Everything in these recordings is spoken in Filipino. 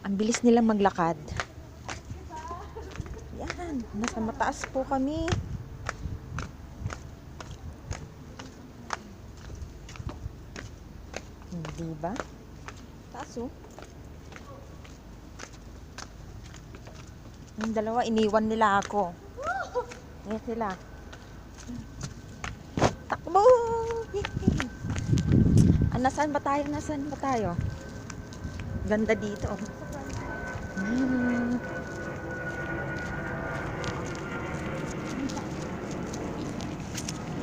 Ang bilis nilang maglakad. Yan, nasa mataas po kami. Hindi ba? Taas oh. Yung dalawa, iniwan nila ako. Yan sila. Takbo! Nasaan ba tayo? Nasaan ba tayo? Ganda dito. Hmm.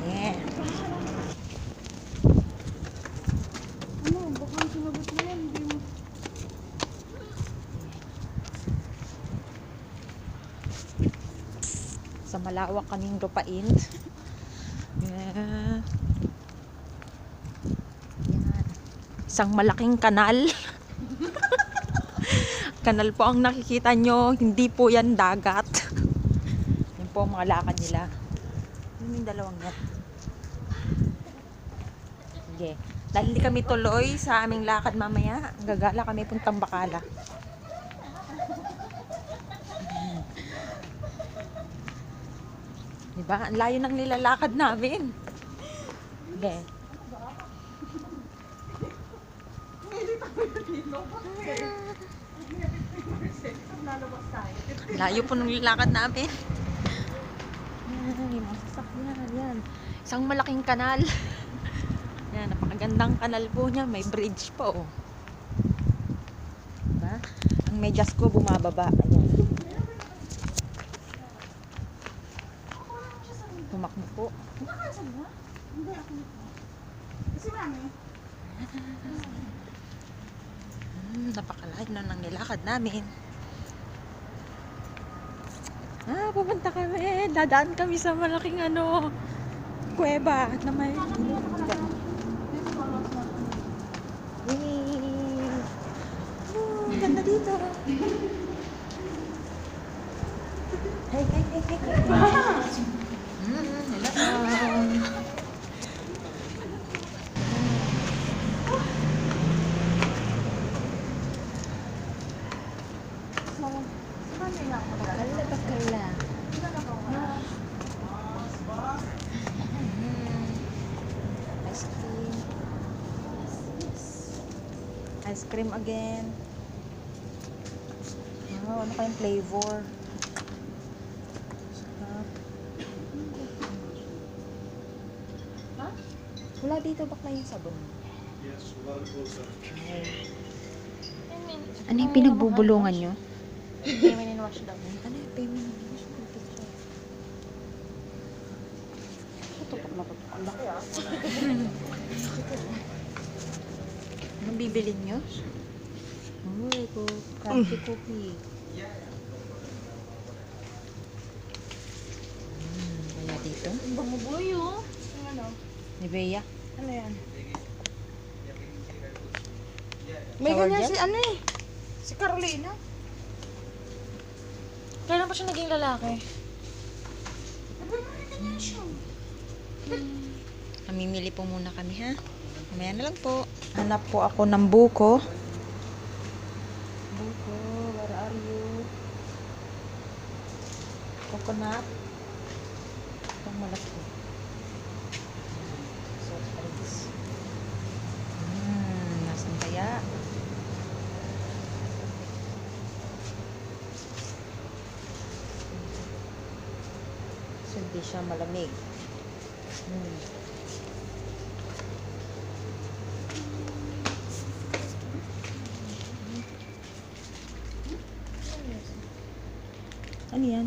Yeah. Ano, baka sinagot mo yan, hindi mo. Sa malawak kaming lupain. Yeah. Yan. Isang malaking kanal. Kanal po ang nakikita nyo. Hindi po yan dagat. Yan po ang mga lakad nila. Yun yung dalawang yan. Sige. Dahil hindi kami tuloy sa aming lakad mamaya, gagala kami puntang Bacala. Diba? Ang layo ng nilalakad namin. Sige. Layo po ng nilalakad namin. Yan, yung mga sasakyan. Yan. Isang malaking kanal. Yan, napakagandang kanal po niya. May bridge po. Oh. Diba? Ang medyas ko bumababa. Ayan. Tumakbo po. Nakakasan mo? Hindi, ako nito. Kasi mami. Napakalayo na ng nilakad namin. Pupunta kami. Dadaan kami sa malaking kuweba na may ganda dito. Hey, hey, hey, hey, hey. Hello. Bakala. Ice cream. Ice cream again. Ano kayong flavor? Sarap. Ha? Wala dito bakla yung sabon. Yes, water closer. Ano yung pinagbubulungan nyo? Feminine wash daw. Ano yung payment? Tutok na tutok. Ang laki ah. Anong bibilin nyo? Uy, coffee coffee. Kaya dito? Ang bango-boy oh. Ang ano? Ni Bea? Ano yan? May Shower ganyan gel? si ano eh. Si Carolina. Kailan pa siya naging lalaki? Mamimili po muna kami ha. Mamaya na lang po. Hanap po ako ng buko. Buko, where are you? Coconut. Itong malaki. So, this. Nasaan kaya? So, hindi siya malamig. Ano yan?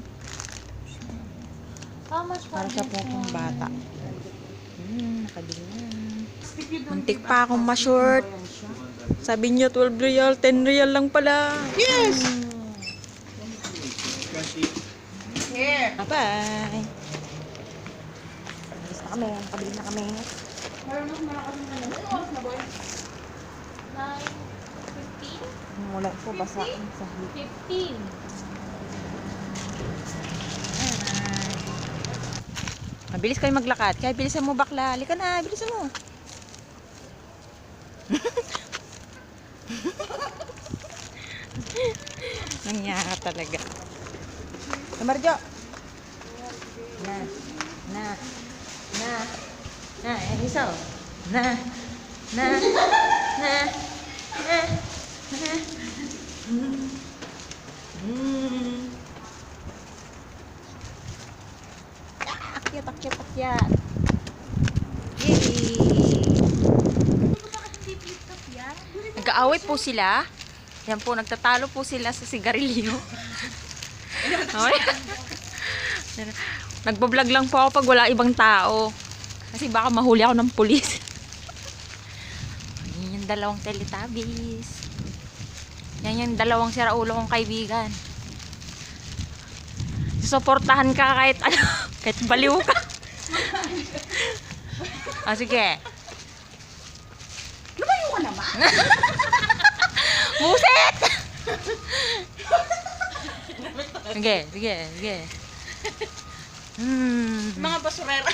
How much Para sa pokong bata. Nakabili na. Muntik pa akong ma-short. Sabi niyo 12 real, 10 real lang pala. Yes! Here. Bye-bye. Alis na kami. Nakabili na kami. Meron mas malakas ng ano. Ano oras na boy? 9:15? Wala po basa sa hip. 15. Mabilis kayo maglakad. Kaya bilisan mo bakla. Halika na, bilisan mo. Nangyaka talaga. Marjo! Na. Yan isa oh. Na. Akyat. Yay! Nag-aaway po sila. Yan po, nagtatalo po sila sa sigarilyo. Okay. Nagbablog lang po ako pag wala ibang tao. Kasi baka mahuli ako ng pulis. Yan yung dalawang Teletubbies. Yan yung dalawang siraulo kong kaibigan. Susuportahan ka kahit ano, kahit baliw ka. Sige. Lumayo ka naman. Buset! Sige. Mga basurera.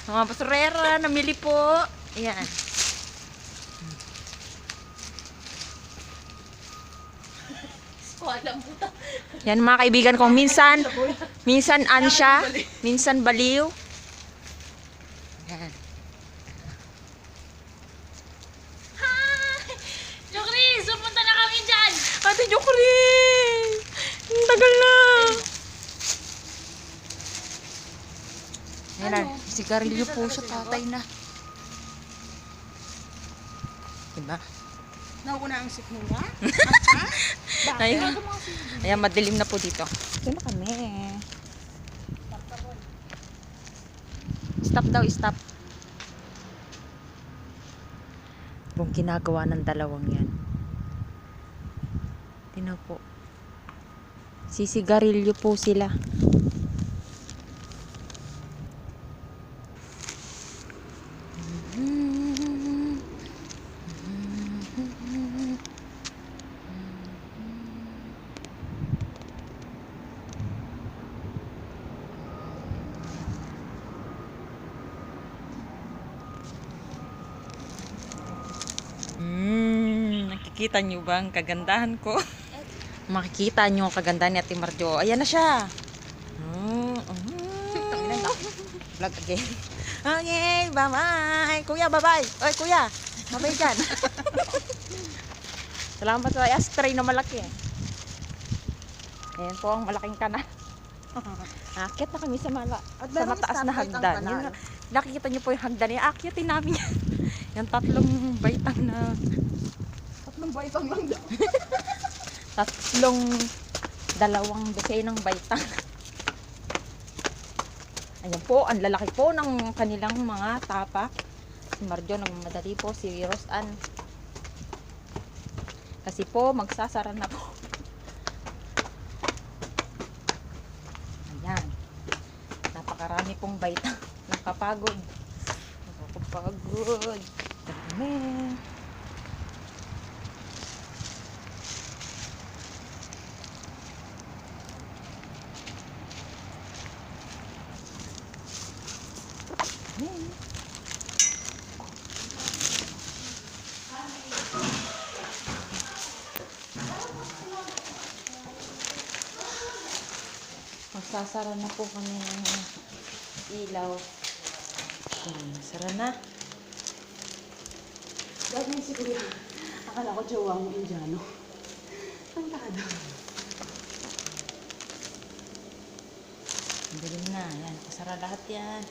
Mga basurera, namili po. Ayan. Alam mo ta. Yan mga kaibigan kong minsan ansya, minsan baliw. Yan. Chris, pupunta na kami dyan. Ate Jokrin! Ang tagal na. Yan na, sigarilyo po siya, tatay na. Diba? Nauna ang sikmura? Ayan, ayan, madilim na po dito. Ito na kami. Stop daw, stop. Yung ginagawa ng dalawang yan. Tingnan po. Sisigarilyo po sila. Nakikita nyo ba ang kagandahan ko? Makikita nyo ang kagandahan ni Ate Marjo. Ayan na siya. Vlog again. Okay, bye-bye. Kuya, bye-bye. Oy, kuya. Bye-bye dyan. Salamat sa ashtray na malaki. Ayan po ang malaking kanal. Akyat na kami sa mataas na hagdan. Yun, nakikita nyo po yung hagdan. Akyatin namin yan. Yung tatlong baitang na... Tatlong baitang lang daw. Dalawang dosenang baitang. Ayan po, ang lalaki po ng kanilang mga tapak. Si Marjo nagmamadali po, si Rosan. Kasi po, magsasara na po. Ayan. Napakarami pong baitang. Nakapagod. Dami. Magsasara na po kami ng ilaw. Sara na. Gagawin si Kuya. Akala ko jowa mo Indiano. Ang tado. Ang dilim na. Yan. Pasara lahat yan.